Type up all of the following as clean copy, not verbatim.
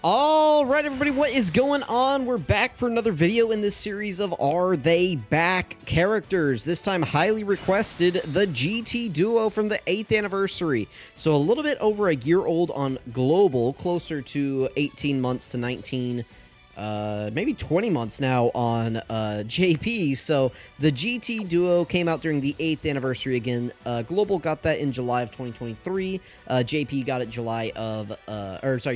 All right, everybody, what is going on? We're back for another video in this series of Are They Back characters. This time, highly requested, the GT duo from the 8th anniversary. So a little bit over a year old on global, closer to 18 months to 19, maybe 20 months now on JP. So the GT duo came out during the 8th anniversary again. Global got that in July of 2023. JP got it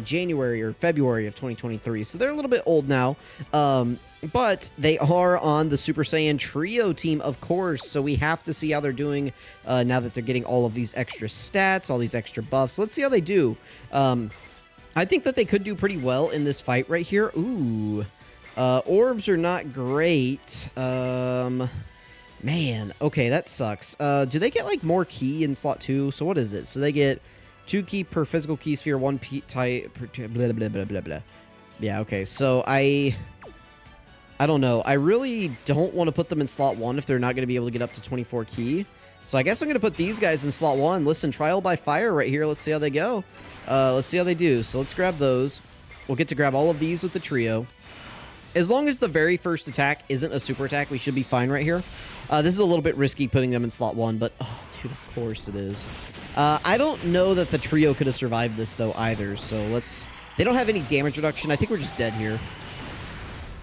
January or February of 2023. So they're a little bit old now. But they are on the Super Saiyan Trio team, of course, so we have to see how they're doing now that they're getting all of these extra stats, all these extra buffs. Let's see how they do. I think that they could do pretty well in this fight right here. Ooh. Orbs are not great. Man. Okay, that sucks. Do they get, like, more key in slot 2? So what is it? So they get 2 key per physical key sphere, 1 type... Blah, blah, blah, blah, blah. Yeah, okay. So I don't know. I really don't want to put them in slot 1 if they're not going to be able to get up to 24 key. So I guess I'm going to put these guys in slot 1. Listen, trial by fire right here. Let's see how they go. Let's see how they do. So let's grab those. We'll get to grab all of these with the trio. As long as the very first attack isn't a super attack, we should be fine right here. This is a little bit risky putting them in slot 1, but, oh, dude, of course it is. I don't know that the trio could have survived this, though, either. So let's... They don't have any damage reduction. I think we're just dead here.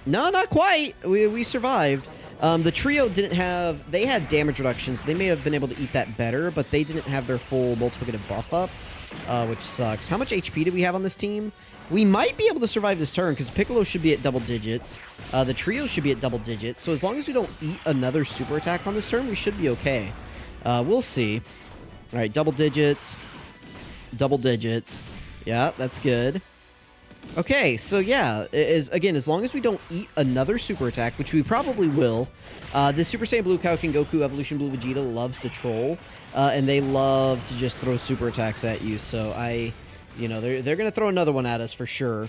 No, not quite. We survived. The trio didn't have... They had damage reductions. So they may have been able to eat that better, but they didn't have their full multiplicative buff up, which sucks. How much HP do we have on this team? We might be able to survive this turn, because Piccolo should be at double digits. The trio should be at double digits. So as long as we don't eat another super attack on this turn, we should be okay. We'll see. All right, double digits. Double digits. Yeah, that's good. Okay, so yeah, again, as long as we don't eat another super attack, which we probably will, this Super Saiyan Blue Kaioken Goku Evolution Blue Vegeta loves to troll, and they love to just throw super attacks at you, so they're going to throw another one at us for sure.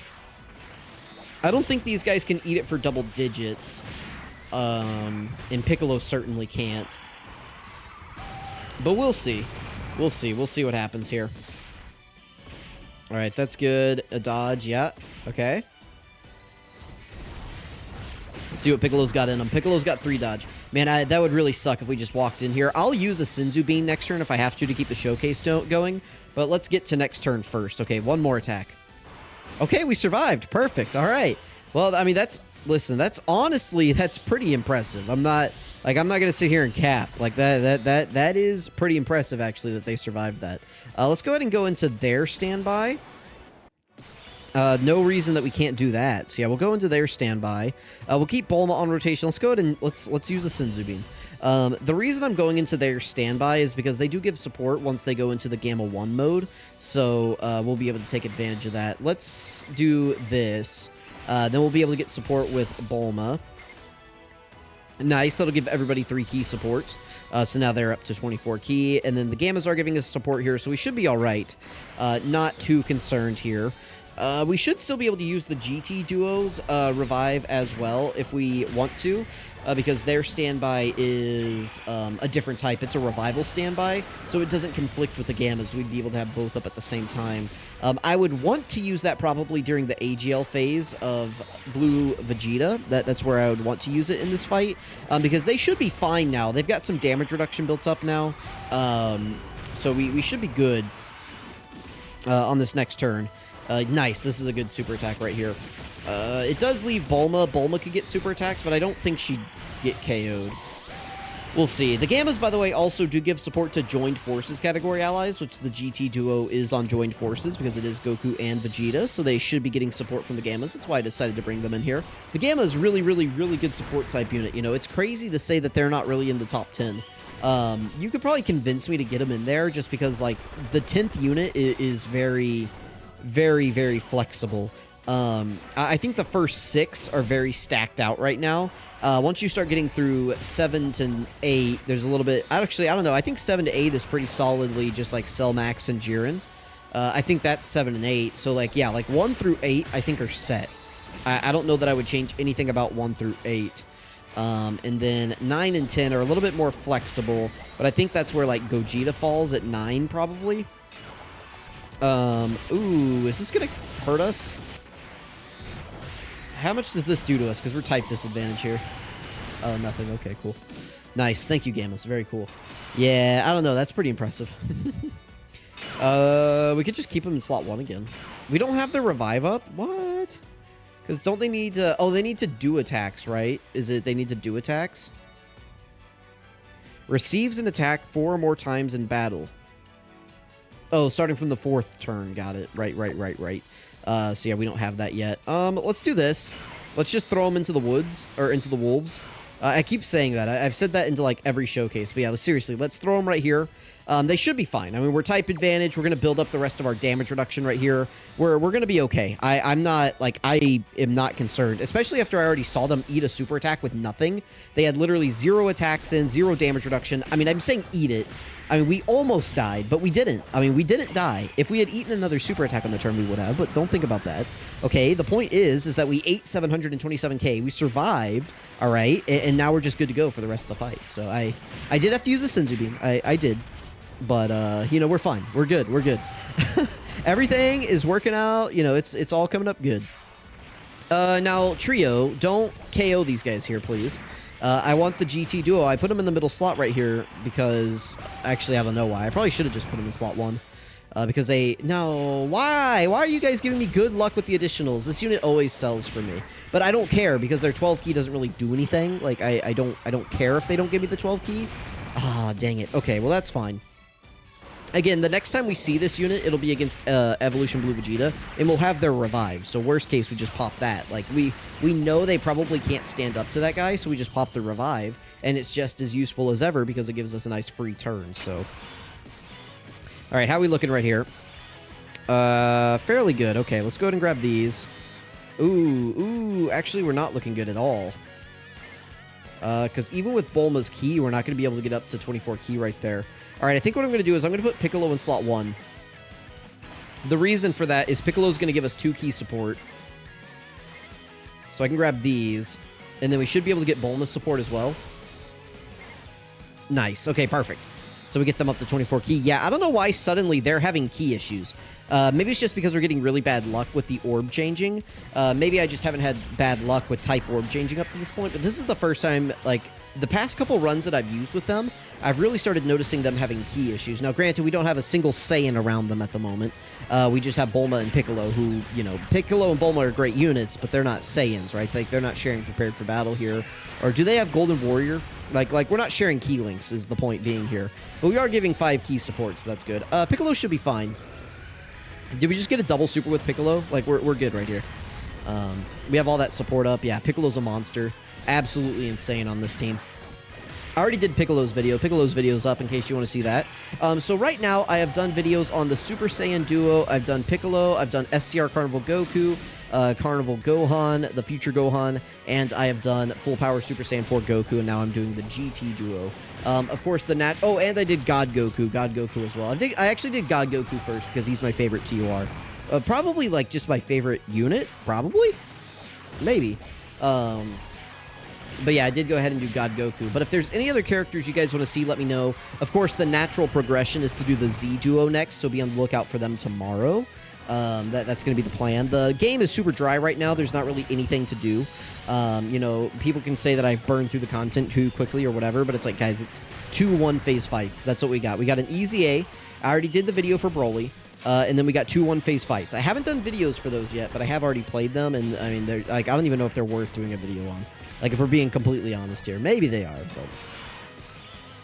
I don't think these guys can eat it for double digits, and Piccolo certainly can't. But we'll see. We'll see. We'll see what happens here. All right, that's good. A dodge, yeah. Okay. Let's see what Piccolo's got in him. Piccolo's got 3 dodge. Man, that would really suck if we just walked in here. I'll use a Senzu Bean next turn if I have to keep the showcase going. But let's get to next turn first. Okay, one more attack. Okay, we survived. Perfect. All right. Well, I mean, listen, that's pretty impressive. I'm not going to sit here and cap. Like, that is pretty impressive, actually, that they survived that. Let's go ahead and go into their standby. No reason that we can't do that. So, yeah, we'll go into their standby. We'll keep Bulma on rotation. Let's go ahead and let's use a Senzu Bean. The reason I'm going into their standby is because they do give support once they go into the Gamma 1 mode. So, we'll be able to take advantage of that. Let's do this. Then we'll be able to get support with Bulma. Nice, that'll give everybody 3 key support. So now they're up to 24 key. And then the Gammas are giving us support here, so we should be alright. Not too concerned here. We should still be able to use the GT duos revive as well if we want to, because their standby is a different type. It's a revival standby, so it doesn't conflict with the Gammas. We'd be able to have both up at the same time. I would want to use that probably during the AGL phase of Blue Vegeta. That's where I would want to use it in this fight, because they should be fine now. They've got some damage reduction built up now, so we should be good on this next turn. Nice, this is a good super attack right here. It does leave Bulma. Bulma could get super attacks, but I don't think she'd get KO'd. We'll see. The Gammas, by the way, also do give support to Joined Forces category allies, which the GT duo is on Joined Forces because it is Goku and Vegeta, so they should be getting support from the Gammas. That's why I decided to bring them in here. The Gamma is really, really, really good support type unit. You know, it's crazy to say that they're not really in the top 10. You could probably convince me to get them in there just because, like, the 10th unit is very, very flexible. I think the first 6 are very stacked out right now. Once you start getting through 7 to 8, there's a little bit... Actually, I don't know. I think 7 to 8 is pretty solidly just like Cell Max and Jiren. I think that's 7 and 8. So, like, yeah, like 1 through 8, I think are set. I don't know that I would change anything about 1 through 8. And then 9 and 10 are a little bit more flexible, but I think that's where, like, Gogeta falls at 9, probably. Ooh, is this gonna hurt us? How much does this do to us? Because we're type disadvantage here. Oh, nothing. Okay, cool. Nice. Thank you, Gammas. Very cool. Yeah, I don't know. That's pretty impressive. We could just keep him in slot 1 again. We don't have the revive up? What? Because don't they need to... Oh, they need to do attacks, right? Is it they need to do attacks? Receives an attack 4 or more times in battle. Oh, starting from the 4th turn. Got it. Right. So yeah, we don't have that yet. Let's do this. Let's just throw them into the woods, or into the wolves. I keep saying that. I've said that into like every showcase. But yeah, seriously, let's throw them right here. They should be fine. I mean, we're type advantage. We're going to build up the rest of our damage reduction right here. We're going to be okay. I'm not, like, I am not concerned, especially after I already saw them eat a super attack with nothing. They had literally 0 attacks in, 0 damage reduction. I mean, I'm saying eat it. I mean, we almost died, but we didn't. I mean, we didn't die. If we had eaten another super attack on the turn, we would have, but don't think about that. Okay, the point is that we ate 727k. We survived, all right, and now we're just good to go for the rest of the fight. So I did have to use a Senzu Bean. I did. But, you know, we're fine. We're good. We're good. Everything is working out. You know, it's all coming up good. Now, Trio, don't KO these guys here, please. I want the GT Duo. I put them in the middle slot right here because... Actually, I don't know why. I probably should have just put them in slot 1. Because they... No, why? Why are you guys giving me good luck with the additionals? This unit always sells for me. But I don't care because their 12 key doesn't really do anything. Like, I don't care if they don't give me the 12 key. Ah, dang it. Okay, well, that's fine. Again, the next time we see this unit, it'll be against Evolution Blue Vegeta, and we'll have their revive. So worst case, we just pop that. Like, we know they probably can't stand up to that guy, so we just pop the revive, and it's just as useful as ever because it gives us a nice free turn, so... All right, how are we looking right here? Fairly good. Okay, let's go ahead and grab these. Ooh, actually, we're not looking good at all. Because even with Bulma's key, we're not going to be able to get up to 24 key right there. All right, I think what I'm going to do is I'm going to put Piccolo in slot 1. The reason for that is Piccolo's going to give us 2 key support. So I can grab these. And then we should be able to get Bulma's support as well. Nice. Okay, perfect. So we get them up to 24 key. Yeah, I don't know why suddenly they're having key issues. Maybe it's just because we're getting really bad luck with the orb changing. Maybe I just haven't had bad luck with type orb changing up to this point. But this is the first time, like... The past couple runs that I've used with them, I've really started noticing them having key issues. Now, granted, we don't have a single Saiyan around them at the moment. We just have Bulma and Piccolo, who, you know, Piccolo and Bulma are great units, but they're not Saiyans, right? Like, they're not sharing prepared for battle here. Or do they have Golden Warrior? Like we're not sharing key links is the point being here. But we are giving 5 key support, so that's good. Piccolo should be fine. Did we just get a double super with Piccolo? Like, we're good right here. We have all that support up. Yeah, Piccolo's a monster. Absolutely insane on this team. I already did Piccolo's video. Piccolo's video's up in case you want to see that. So right now, I have done videos on the Super Saiyan Duo. I've done Piccolo. I've done STR Carnival Goku, Carnival Gohan, the Future Gohan, and I have done Full Power Super Saiyan 4 Goku, and now I'm doing the GT Duo. Of course, the Oh, and I did God Goku as well. I actually did God Goku first because he's my favorite TUR. Probably, like, just my favorite unit. Probably? Maybe. But yeah, I did go ahead and do God Goku. But if there's any other characters you guys want to see, let me know. Of course, the natural progression is to do the Z Duo next, so be on the lookout for them tomorrow. That's going to be the plan. The game is super dry right now. There's not really anything to do. You know, people can say that I've burned through the content too quickly or whatever, but it's like, guys, it's 2 1-phase fights. That's what we got. We got an easy A. I already did the video for Broly. And then we got 2 1-phase fights. I haven't done videos for those yet, but I have already played them, and I mean, they're like, I don't even know if they're worth doing a video on. Like, if we're being completely honest here. Maybe they are, but...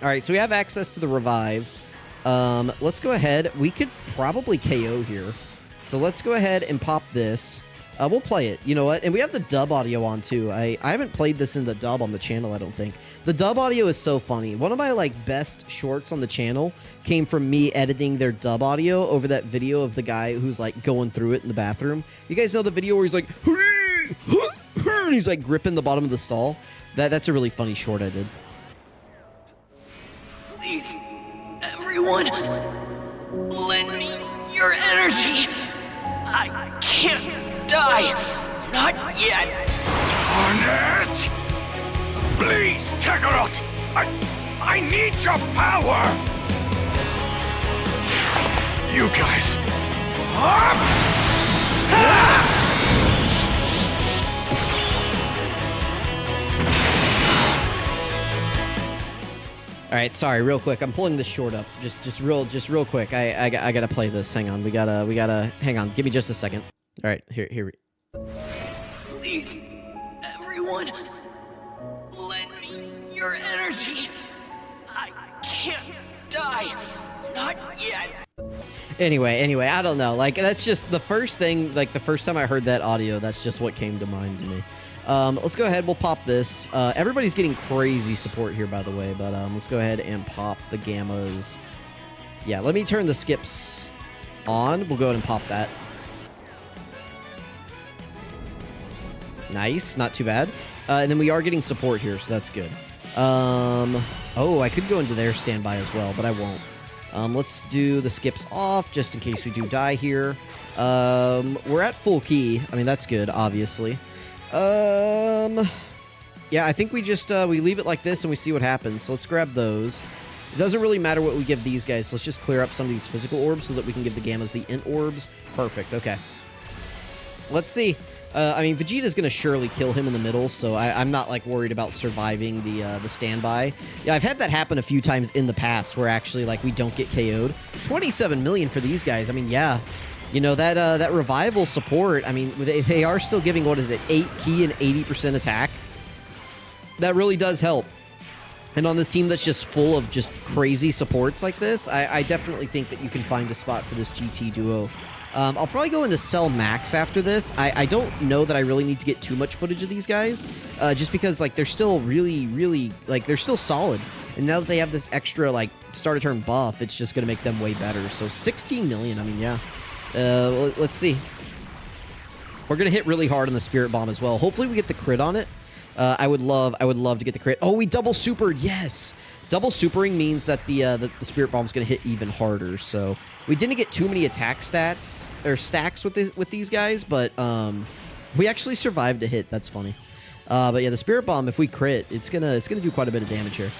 Alright, so we have access to the revive. Let's go ahead. We could probably KO here. So let's go ahead and pop this. We'll play it. You know what? And we have the dub audio on, too. I haven't played this in the dub on the channel, I don't think. The dub audio is so funny. One of my, like, best shorts on the channel came from me editing their dub audio over that video of the guy who's, like, going through it in the bathroom. You guys know the video where he's like... And he's like gripping the bottom of the stall. That's a really funny short I did. Please, everyone, lend me your energy. I can't die. Not yet. Darn it! Please, Kakarot! I need your power! You guys... right, sorry, real quick. I'm pulling this short up. Just real quick. I gotta play this. Hang on. We gotta hang on. Give me just a second. All right, here. Please, everyone, lend me your energy. I can't die. Not yet. Anyway, I don't know. Like, that's just the first thing, like, the first time I heard that audio, that's just what came to mind to me. Let's go ahead. We'll pop this. Everybody's getting crazy support here, by the way, but let's go ahead and pop the gammas. Yeah, let me turn the skips on. We'll go ahead and pop that. Nice. Not too bad. And then we are getting support here, so that's good. Oh, I could go into their standby as well, but I won't. Let's do the skips off, just in case we do die here. We're at full key. I mean, that's good, obviously. Yeah, I think we just, we leave it like this and we see what happens. So let's grab those. It doesn't really matter what we give these guys. Let's just clear up some of these physical orbs so that we can give the gammas the int orbs. Perfect, okay. Let's see. I mean, Vegeta's going to surely kill him in the middle, so I'm not, like, worried about surviving the standby. Yeah, I've had that happen a few times in the past where actually, like, we don't get KO'd. 27 million for these guys. I mean, yeah. You know, that revival support, I mean, they are still giving, what is it, 8 key and 80% attack? That really does help. And on this team that's just full of just crazy supports like this, I definitely think that you can find a spot for this GT duo. I'll probably go into Cell Max after this. I don't know that I really need to get too much footage of these guys, just because, like, they're still really, like, they're still solid. And now that they have this extra, like, start of turn buff, it's just going to make them way better. So 16 million, I mean, yeah. Let's see. We're going to hit really hard on the Spirit Bomb as well. Hopefully we get the crit on it. I would love to get the crit. Oh, we double supered. Yes. Double supering means that the Spirit Bomb's going to hit even harder. So we didn't get too many attack stats or stacks with these guys, but we actually survived a hit. That's funny. But yeah, the Spirit Bomb, if we crit, it's gonna do quite a bit of damage here.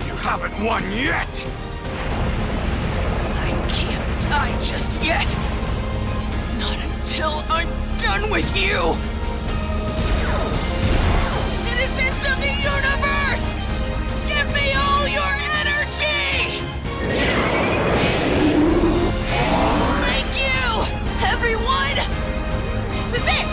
You haven't won yet! I can't die just yet. Not until I'm done with you. Citizens of the universe, give me all your energy! Thank you, everyone! This is it!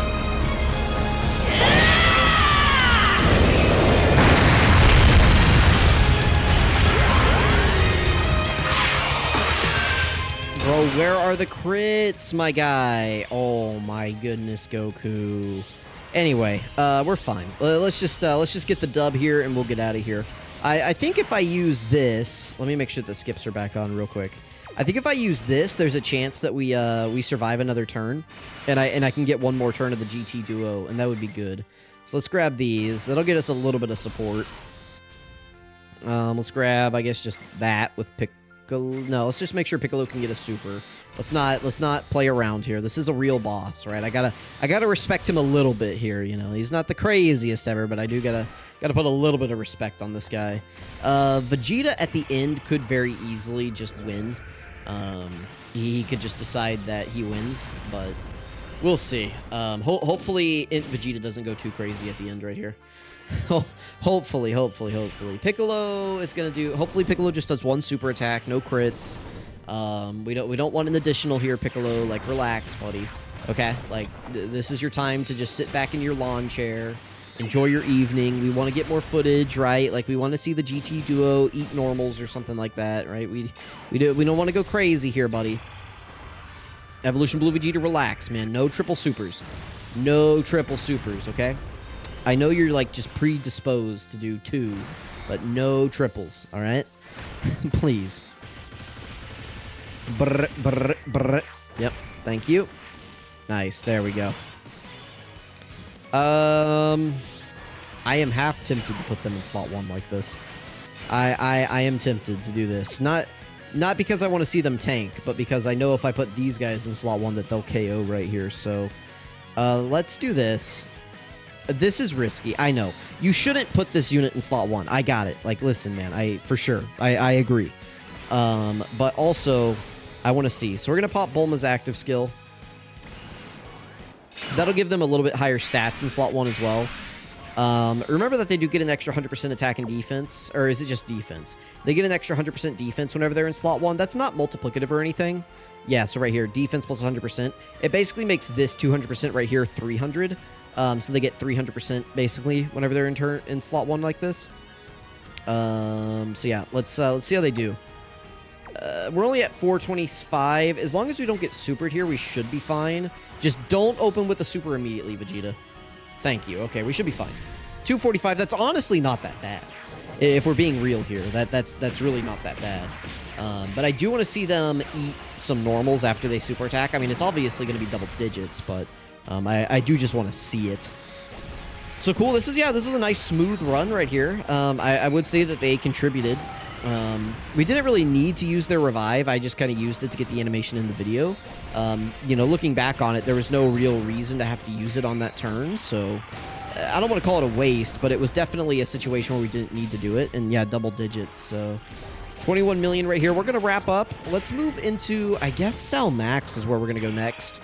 Bro, where are the crits, my guy? Oh my goodness, Goku. Anyway, we're fine. Let's just get the dub here, and we'll get out of here. I think if I use this, let me make sure the skips are back on real quick. I think if I use this, there's a chance that we survive another turn, and I can get one more turn of the GT duo, and that would be good. So let's grab these. That'll get us a little bit of support. Let's grab, I guess, just that with Piccolo. No, let's just make sure Piccolo can get a super. Let's not play around here. This is a real boss, right? I gotta respect him a little bit here. You know, he's not the craziest ever, but I do gotta put a little bit of respect on this guy. Vegeta at the end could very easily just win. He could just decide that he wins, but we'll see. Hopefully Vegeta doesn't go too crazy at the end right here. Hopefully. Piccolo is gonna do. Hopefully, Piccolo just does one super attack, no crits. We don't want an additional here, Piccolo. Like, relax, buddy. Okay, like this is your time to just sit back in your lawn chair, enjoy your evening. We want to get more footage, right? Like, we want to see the GT duo eat normals or something like that, right? We don't want to go crazy here, buddy. Evolution Blue Vegeta, relax, man. No triple supers. No triple supers, okay? I know you're, like, just predisposed to do 2, but no triples, all right? Please. Brr, brr, brr. Yep, thank you. Nice, there we go. I am half tempted to put them in slot 1 like this. I am tempted to do this. Not because I want to see them tank, but because I know if I put these guys in slot 1 that they'll KO right here. So, let's do this. This is risky. I know. You shouldn't put this unit in slot 1. I got it. Like, listen, man. For sure. I agree. But also, I want to see. So we're going to pop Bulma's active skill. That'll give them a little bit higher stats in slot 1 as well. Remember that they do get an extra 100% attack and defense, or is it just defense? They get an extra 100% defense whenever they're in slot 1. That's not multiplicative or anything. Yeah, so right here, defense plus 100%. It basically makes this 200% right here 300. So they get 300% basically whenever they're in slot 1 like this. So yeah, let's see how they do. We're only at 425. As long as we don't get supered here, we should be fine. Just don't open with the super immediately, Vegeta. Thank you. Okay, we should be fine. 245. That's honestly not that bad. If we're being real here, that's really not that bad. But I do want to see them eat some normals after they super attack. I mean, it's obviously going to be double digits, but I do just want to see it. So cool. This is a nice smooth run right here. I would say that they contributed. We didn't really need to use their revive. I just kind of used it to get the animation in the video. You know, looking back on it, there was no real reason to have to use it on that turn. So I don't want to call it a waste, but it was definitely a situation where we didn't need to do it. And yeah, double digits. So 21 million right here. We're going to wrap up. Let's move into, I guess, Cell Max is where we're going to go next.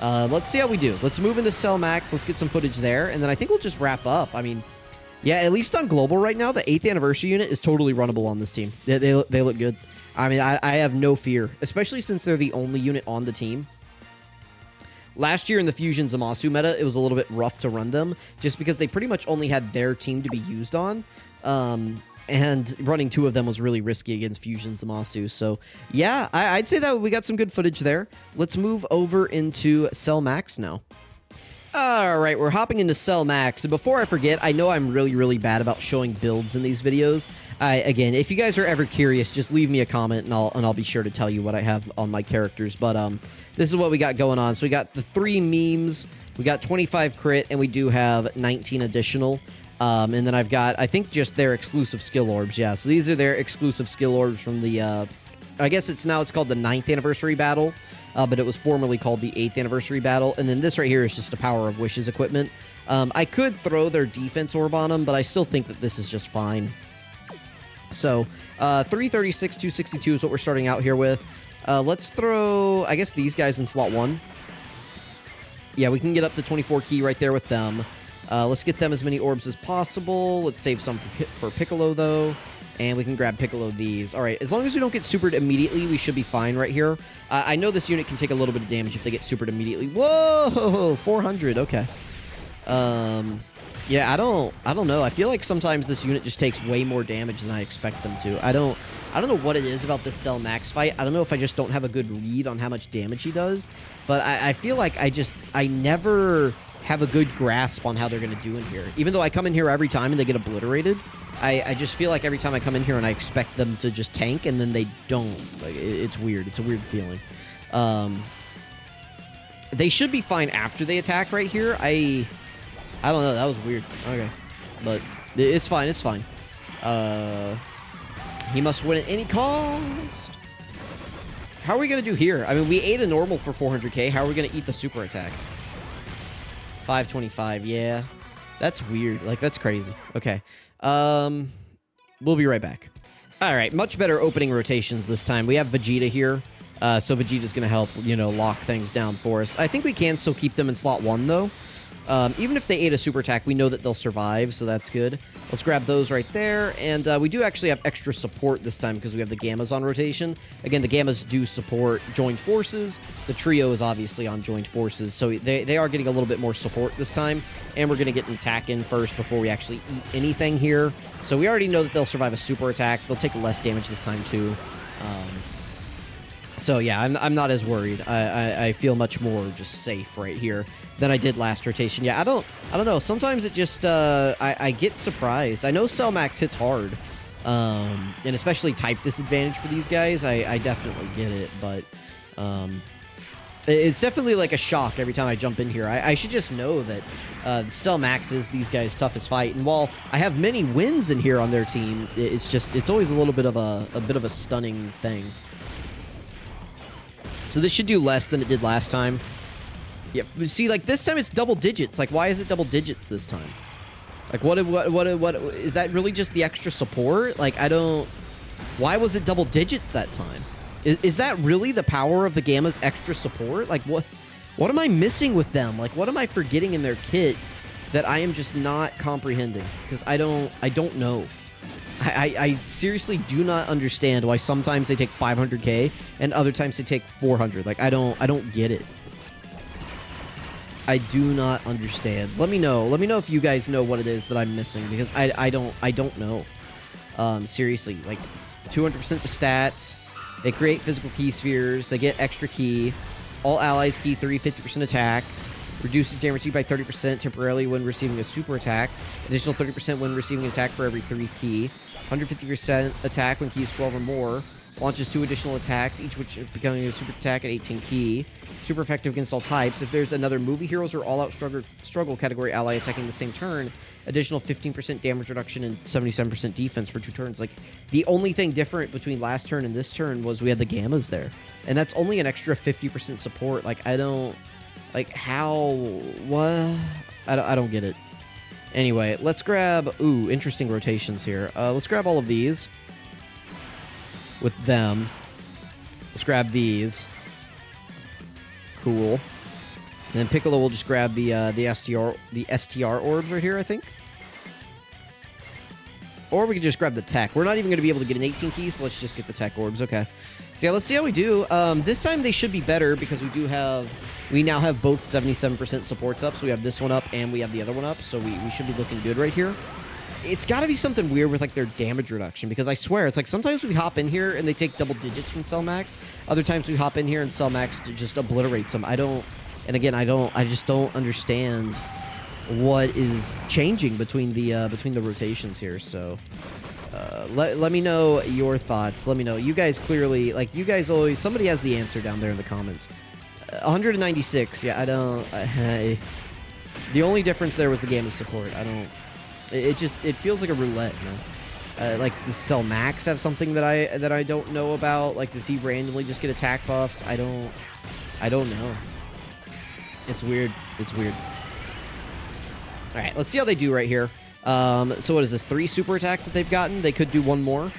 Let's see how we do. Let's move into Cell Max. Let's get some footage there. And then I think we'll just wrap up. I mean, yeah, at least on Global right now, the 8th anniversary unit is totally runnable on this team. They look good. I mean, I have no fear, especially since they're the only unit on the team. Last year in the Fusion Zamasu meta, it was a little bit rough to run them, just because they pretty much only had their team to be used on. And running 2 of them was really risky against Fusion Zamasu. So, yeah, I'd say that we got some good footage there. Let's move over into Cell Max now. Alright, we're hopping into Cell Max, and before I forget, I know I'm really bad about showing builds in these videos. Again, if you guys are ever curious, just leave me a comment, and I'll be sure to tell you what I have on my characters, but this is what we got going on. So we got the 3 memes, we got 25 crit, and we do have 19 additional, and then I've got, I think, just their exclusive skill orbs, yeah, so these are their exclusive skill orbs from the, I guess it's called the 9th anniversary battle. But it was formerly called the 8th anniversary battle. And then this right here is just a Power of Wishes equipment. I could throw their defense orb on them, but I still think that this is just fine. So, 336, 262 is what we're starting out here with. Let's throw, I guess, these guys in slot 1. Yeah, we can get up to 24 key right there with them. Let's get them as many orbs as possible. Let's save some for Piccolo, though. And we can grab Piccolo these. All right, as long as we don't get supered immediately, we should be fine right here. I know this unit can take a little bit of damage if they get supered immediately. Whoa, 400, okay. Yeah, I don't know. I feel like sometimes this unit just takes way more damage than I expect them to. I don't know what it is about this Cell Max fight. I don't know if I just don't have a good read on how much damage he does. But I feel like I never have a good grasp on how they're going to do in here. Even though I come in here every time and they get obliterated, I just feel like every time I come in here and I expect them to just tank, and then they don't. Like, it's weird. It's a weird feeling. They should be fine after they attack right here. I don't know. That was weird. Okay. But it's fine. It's fine. He must win at any cost. How are we going to do here? I mean, we ate a normal for 400k. How are we going to eat the super attack? 525. Yeah. That's weird. Like, that's crazy. Okay. We'll be right back. All right. Much better opening rotations this time. We have Vegeta here. So Vegeta's going to help, you know, lock things down for us. I think we can still keep them in slot 1, though. Even if they ate a super attack, we know that they'll survive, so that's good. Let's grab those right there. And we do actually have extra support this time because we have the Gammas on rotation. Again, the Gammas do support joined forces. The trio is obviously on joined forces, so they are getting a little bit more support this time. And we're going to get an attack in first before we actually eat anything here. So we already know that they'll survive a super attack. They'll take less damage this time, too. So yeah, I'm not as worried. I feel much more just safe right here than I did last rotation. Yeah, I don't know. Sometimes it just I get surprised. I know Cell Max hits hard, and especially type disadvantage for these guys. I definitely get it, but it's definitely like a shock every time I jump in here. I should just know that Cell Max is these guys' toughest fight, and while I have many wins in here on their team, it's always a little bit of a stunning thing. So this should do less than it did last time. Yeah, see, like, this time it's double digits. Like, why is it double digits this time? Like, what is that really just the extra support? Like, why was it double digits that time? Is that really the power of the Gamma's extra support? Like, what am I missing with them? Like, what am I forgetting in their kit that I am just not comprehending, because I don't know. I seriously do not understand why sometimes they take 500k and other times they take 400. Like, I don't get it. I do not understand. Let me know. Let me know if you guys know what it is that I'm missing, because I don't know. Seriously, like 200% the stats. They create physical key spheres. They get extra key. All allies key 50% attack. Reduces damage received by 30% temporarily when receiving a super attack. Additional 30% when receiving an attack for every 3 key. 150% attack when keys 12 or more. Launches 2 additional attacks, each which becoming a super attack at 18 key. Super effective against all types. If there's another movie heroes or all-out struggle category ally attacking the same turn, additional 15% damage reduction and 77% defense for 2 turns. Like, the only thing different between last turn and this turn was we had the gammas there. And that's only an extra 50% support. Like, I don't... Like, how... What? I don't get it. Anyway, let's grab... Ooh, interesting rotations here. Let's grab all of these. With them. Let's grab these. Cool. And then Piccolo will just grab the STR orbs right here, I think. Or we could just grab the tech. We're not even going to be able to get an 18 key, so let's just get the tech orbs. Okay. So yeah, let's see how we do. This time they should be better because we now have both 77% supports up. So we have this one up and we have the other one up. So we should be looking good right here. It's got to be something weird with like their damage reduction, because I swear it's like sometimes we hop in here and they take double digits from Cell Max. Other times we hop in here and Cell Max just obliterates them. I just don't understand what is changing between the rotations here. So let me know your thoughts. Let me know. You guys clearly, like, you guys always, somebody has the answer down there in the comments. 196. Yeah, the only difference there was the game of support. It feels like a roulette, man. Like, does Cell Max have something that I don't know about? Like, does he randomly just get attack buffs? I don't know. It's weird. It's weird. All right, let's see how they do right here. So what is this? 3 super attacks that they've gotten? They could do 1 more.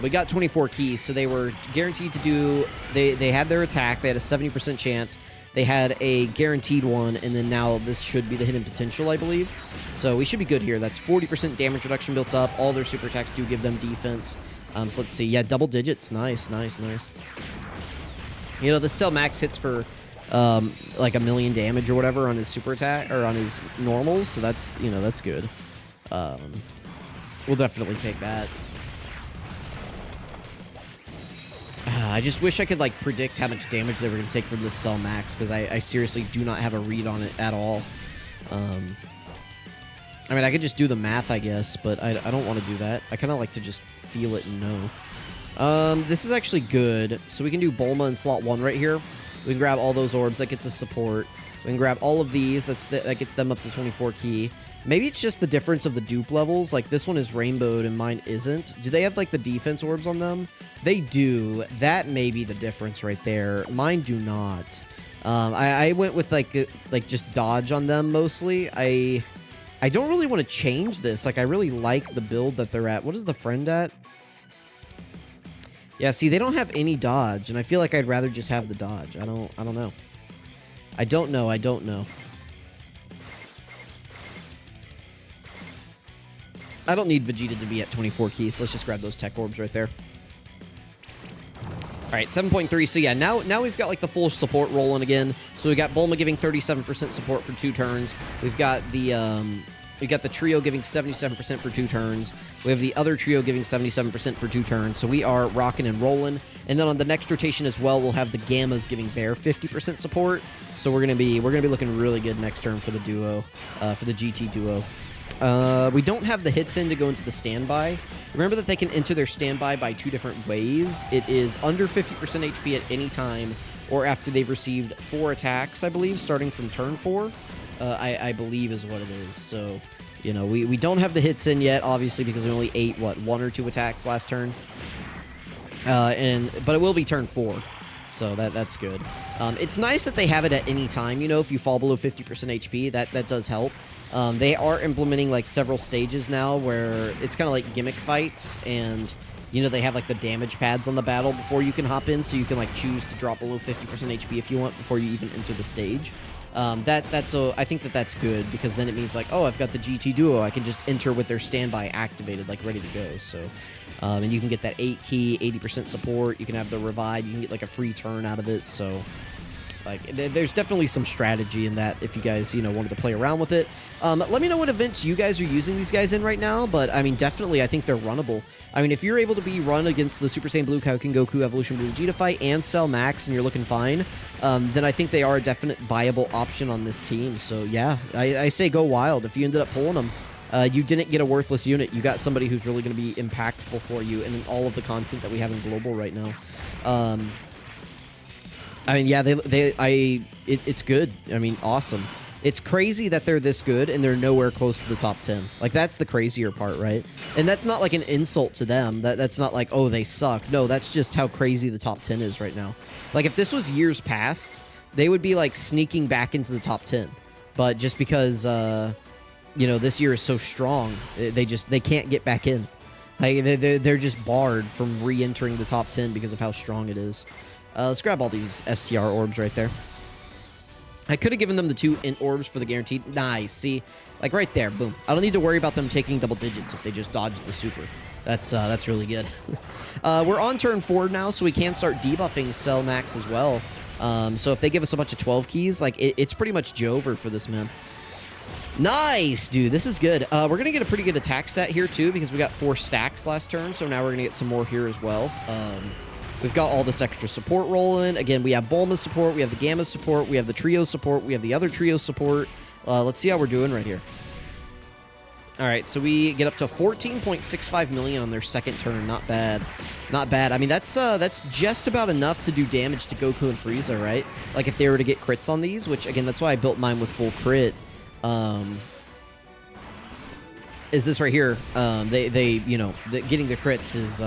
We got 24 keys, so they were guaranteed to do... They had their attack. They had a 70% chance. They had a guaranteed one, and then now this should be the hidden potential, I believe. So we should be good here. That's 40% damage reduction built up. All their super attacks do give them defense. So let's see. Yeah, double digits. Nice, nice, nice. You know, the Cell Max hits for like 1,000,000 damage or whatever on his super attack, or on his normals. So that's, you know, that's good. We'll definitely take that. I just wish I could, like, predict how much damage they were going to take from this Cell Max, because I seriously do not have a read on it at all. I mean, I could just do the math, I guess, but I don't want to do that. I kind of like to just feel it and know. This is actually good. So we can do Bulma in slot 1 right here. We can grab all those orbs. That gets us support. We can grab all of these. That gets them up to 24 key. Maybe it's just the difference of the dupe levels. Like, this one is rainbowed and mine isn't. Do they have, like, the defense orbs on them? They do. That may be the difference right there. Mine do not. I went with, like just dodge on them mostly. I don't really want to change this. Like, I really like the build that they're at. What is the friend at? Yeah, see, they don't have any dodge, and I feel like I'd rather just have the dodge. I don't know. I don't know. I don't need Vegeta to be at 24 keys, so let's just grab those tech orbs right there. All right, 7.3. So yeah, now we've got like the full support rolling again. So we got Bulma giving 37% support for 2 turns. We've got the trio giving 77% for 2 turns. We have the other trio giving 77% for 2 turns. So we are rocking and rolling. And then on the next rotation as well, we'll have the Gammas giving their 50% support. So we're gonna be looking really good next turn for the duo, for the GT duo. We don't have the hits in to go into the standby. Remember that they can enter their standby by 2 different ways. It is under 50% HP at any time, or after they've received 4 attacks, I believe, starting from turn 4. I believe is what it is. So, you know, we don't have the hits in yet, obviously, because we only ate, what, 1 or 2 attacks last turn. But it will be turn 4. So that's good. It's nice that they have it at any time. You know, if you fall below 50% HP, that does help. They are implementing like several stages now where it's kind of like gimmick fights, and you know, they have like the damage pads on the battle before you can hop in, so you can like choose to drop below 50% HP if you want before you even enter the stage. I think that's good because then it means like, oh, I've got the GT Duo. I can just enter with their standby activated, like ready to go. So, and you can get that 8 key, 80% support. You can have the revive. You can get like a free turn out of it. So, like, there's definitely some strategy in that if you guys, wanted to play around with it. Let me know what events you guys are using these guys in right now, but, I mean, definitely I think they're runnable. I mean, if you're able to be run against the Super Saiyan Blue Kaioken Goku Evolution Blue Vegeta fight and Cell Max and you're looking fine, then I think they are a definite viable option on this team. So, yeah, I say go wild. If you ended up pulling them, you didn't get a worthless unit. You got somebody who's really going to be impactful for you and in all of the content that we have in Global right now. I mean, yeah, it's good. I mean, awesome. It's crazy that they're this good and they're nowhere close to the top 10. Like, that's the crazier part, right? And that's not like an insult to them. That's not like, oh, they suck. No, that's just how crazy the top 10 is right now. Like, if this was years past, they would be like sneaking back into the top 10. But just because, this year is so strong, they can't get back in. Like, they're just barred from re-entering the top 10 because of how strong it is. Let's grab all these STR orbs right there. I could have given them the 2 int orbs for the guaranteed. Nice. See? Like right there. Boom. I don't need to worry about them taking double digits if they just dodge the super. That's really good. We're on turn 4 now, so we can start debuffing Cell Max as well. So if they give us a bunch of 12 keys, like it's pretty much Jover for this man. Nice, dude. This is good. We're going to get a pretty good attack stat here, too, because we got 4 stacks last turn, so now we're going to get some more here as well. We've got all this extra support rolling. Again, we have Bulma's support, we have the Gamma support, we have the Trio support, we have the other Trio support. Let's see how we're doing right here. All right, so we get up to 14.65 million on their second turn. Not bad. Not bad. I mean, that's just about enough to do damage to Goku and Frieza, right? Like, if they were to get crits on these, which, again, that's why I built mine with full crit. Is this right here. Getting the crits is...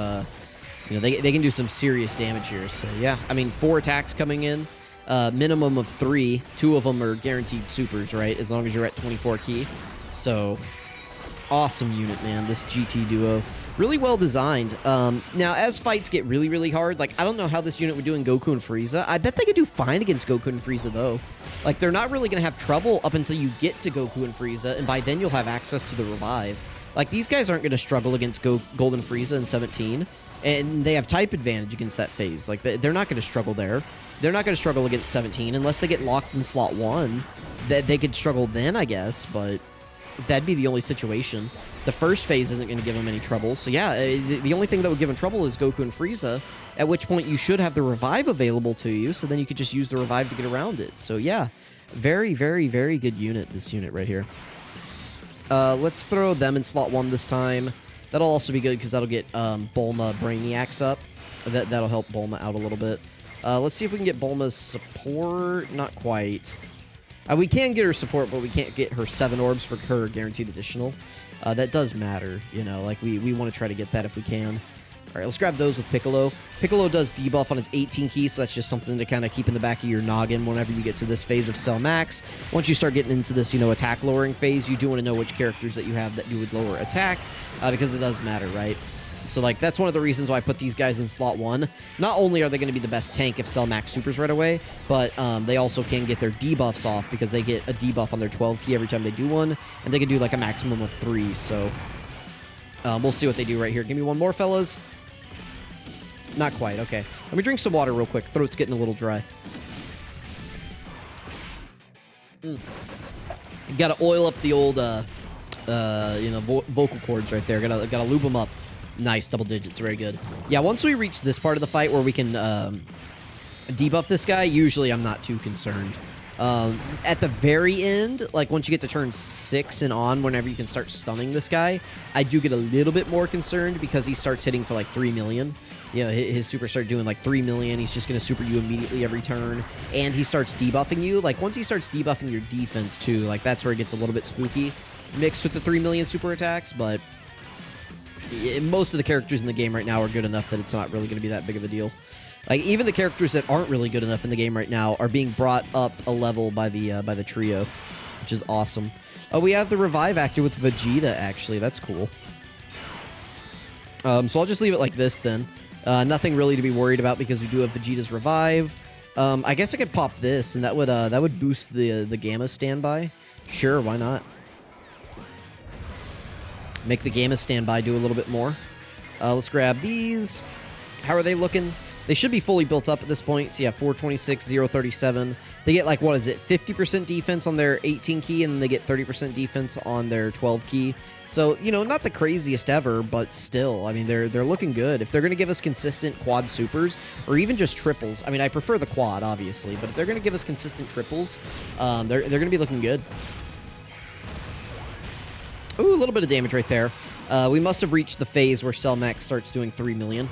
they can do some serious damage here. So, yeah, I mean, 4 attacks coming in, minimum of 3. 2 of them are guaranteed supers, right? As long as you're at 24 key. So, awesome unit, man. This GT Duo. Really well designed. Now, as fights get really, really hard, like, I don't know how this unit would do in Goku and Frieza. I bet they could do fine against Goku and Frieza, though. Like, they're not really going to have trouble up until you get to Goku and Frieza, and by then you'll have access to the revive. Like, these guys aren't going to struggle against Golden Frieza in 17. And they have type advantage against that phase. Like, they're not going to struggle there. They're not going to struggle against 17 unless they get locked in slot 1. They could struggle then, I guess, but that'd be the only situation. The first phase isn't going to give them any trouble. So, yeah, the only thing that would give them trouble is Goku and Frieza, at which point you should have the revive available to you, so then you could just use the revive to get around it. So, yeah, very, very, very good unit, this unit right here. Let's throw them in slot 1 this time. That'll also be good because that'll get Bulma Brainiacs up. That'll help Bulma out a little bit. Let's see if we can get Bulma's support. Not quite. We can get her support, but we can't get her 7 orbs for her guaranteed additional. That does matter, like we want to try to get that if we can. All right, let's grab those with Piccolo. Piccolo does debuff on his 18 key, so that's just something to kind of keep in the back of your noggin whenever you get to this phase of Cell Max. Once you start getting into this, attack lowering phase, you do want to know which characters that you have that do would lower attack, because it does matter, right? So, like, that's one of the reasons why I put these guys in slot 1. Not only are they going to be the best tank if Cell Max supers right away, but they also can get their debuffs off because they get a debuff on their 12 key every time they do one, and they can do, like, a maximum of 3, so we'll see what they do right here. Give me one more, fellas. Not quite, okay. Let me drink some water real quick. Throat's getting a little dry. Gotta oil up the old, vocal cords right there. Gotta lube them up. Nice, double digits, very good. Yeah, once we reach this part of the fight where we can debuff this guy, usually I'm not too concerned. At the very end, like once you get to turn 6 and on, whenever you can start stunning this guy, I do get a little bit more concerned because he starts hitting for like 3 million. His super start doing like 3 million. He's just going to super you immediately every turn. And he starts debuffing you. Like once he starts debuffing your defense too, like that's where it gets a little bit spooky mixed with the 3 million super attacks. But most of the characters in the game right now are good enough that it's not really going to be that big of a deal. Like, even the characters that aren't really good enough in the game right now are being brought up a level by the trio, which is awesome. Oh, we have the revive actor with Vegeta, actually. That's cool. So I'll just leave it like this, then. Nothing really to be worried about because we do have Vegeta's revive. I guess I could pop this, and that would boost the Gamma standby. Sure, why not? Make the Gamma standby do a little bit more. Let's grab these. How are they looking? They should be fully built up at this point. So yeah, 426, 037. They get like, what is it, 50% defense on their 18 key, and then they get 30% defense on their 12 key. So, you know, not the craziest ever, but still, I mean, they're looking good. If they're going to give us consistent quad supers, or even just triples, I mean, I prefer the quad, obviously, but if they're going to give us consistent triples, they're going to be looking good. Ooh, a little bit of damage right there. We must have reached the phase where Cell Max starts doing 3 million.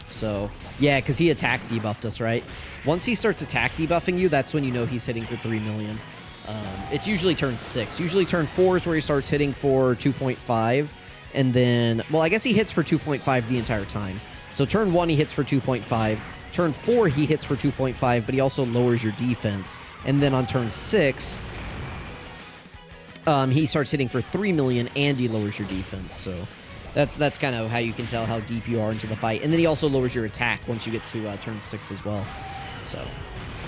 So, yeah, because he attack debuffed us, right? Once he starts attack debuffing you, that's when you know he's hitting for 3 million. It's usually turn 6. Usually turn 4 is where he starts hitting for 2.5. And then, well, I guess he hits for 2.5 the entire time. So turn 1, he hits for 2.5. Turn 4, he hits for 2.5, but he also lowers your defense. And then on turn 6, he starts hitting for 3 million and he lowers your defense. So that's kind of how you can tell how deep you are into the fight. And then he also lowers your attack once you get to turn 6 as well. So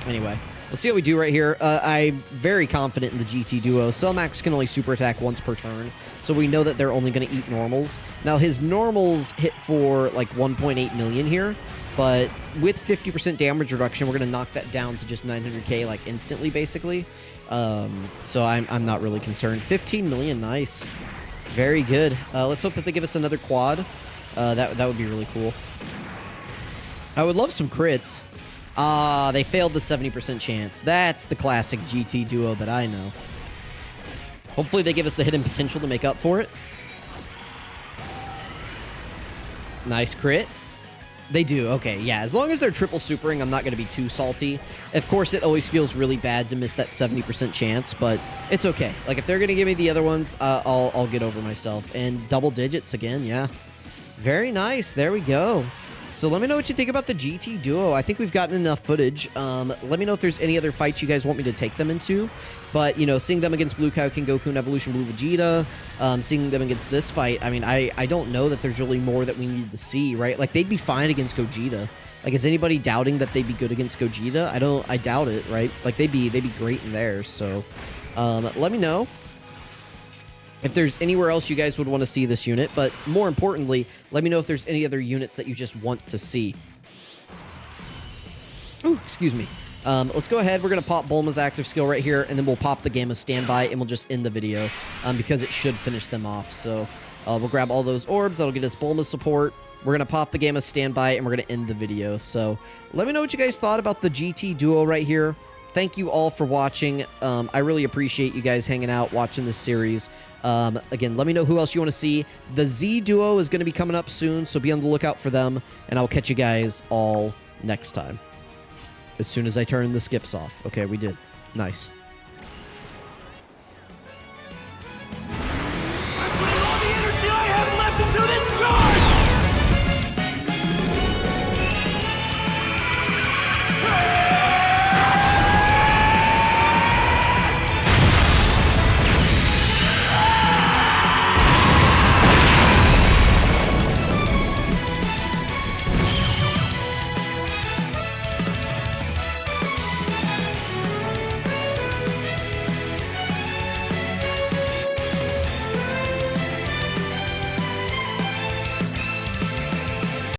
anyway, let's see how we do right here. I'm very confident in the GT duo. Cell Max can only super attack once per turn, so we know that they're only going to eat normals. Now his normals hit for like 1.8 million here, but with 50% damage reduction, we're going to knock that down to just 900k like instantly, basically. So I'm not really concerned. 15 million, nice. Very good. Let's hope that they give us another quad. That would be really cool. I would love some crits. They failed the 70% chance. That's the classic GT duo that I know. Hopefully they give us the hidden potential to make up for it. Nice crit. They do. Okay, yeah. As long as they're triple supering, I'm not going to be too salty. Of course, it always feels really bad to miss that 70% chance, but it's okay. Like, if they're going to give me the other ones, I'll get over myself. And double digits again, yeah. Very nice. There we go. So let me know what you think about the GT duo. I think we've gotten enough footage. Let me know if there's any other fights you guys want me to take them into. But, you know, seeing them against Blue Kaioken Goku and Evolution Blue Vegeta, seeing them against this fight, I mean, I don't know that there's really more that we need to see, right? Like, they'd be fine against Gogeta. Like, is anybody doubting that they'd be good against Gogeta? I doubt it, right? Like, they'd be great in there. So, let me know if there's anywhere else you guys would want to see this unit, but more importantly, let me know if there's any other units that you just want to see. Ooh, excuse me. Let's go ahead. We're going to pop Bulma's active skill right here, and then we'll pop the Gamma standby, and we'll just end the video because it should finish them off. So we'll grab all those orbs. That'll get us Bulma's support. We're going to pop the Gamma standby, and we're going to end the video. So let me know what you guys thought about the GT duo right here. Thank you all for watching. I really appreciate you guys hanging out, watching this series. Again, let me know who else you want to see. The Z duo is going to be coming up soon, so be on the lookout for them, and I'll catch you guys all next time. As soon as I turn the skips off. Okay, we did. Nice.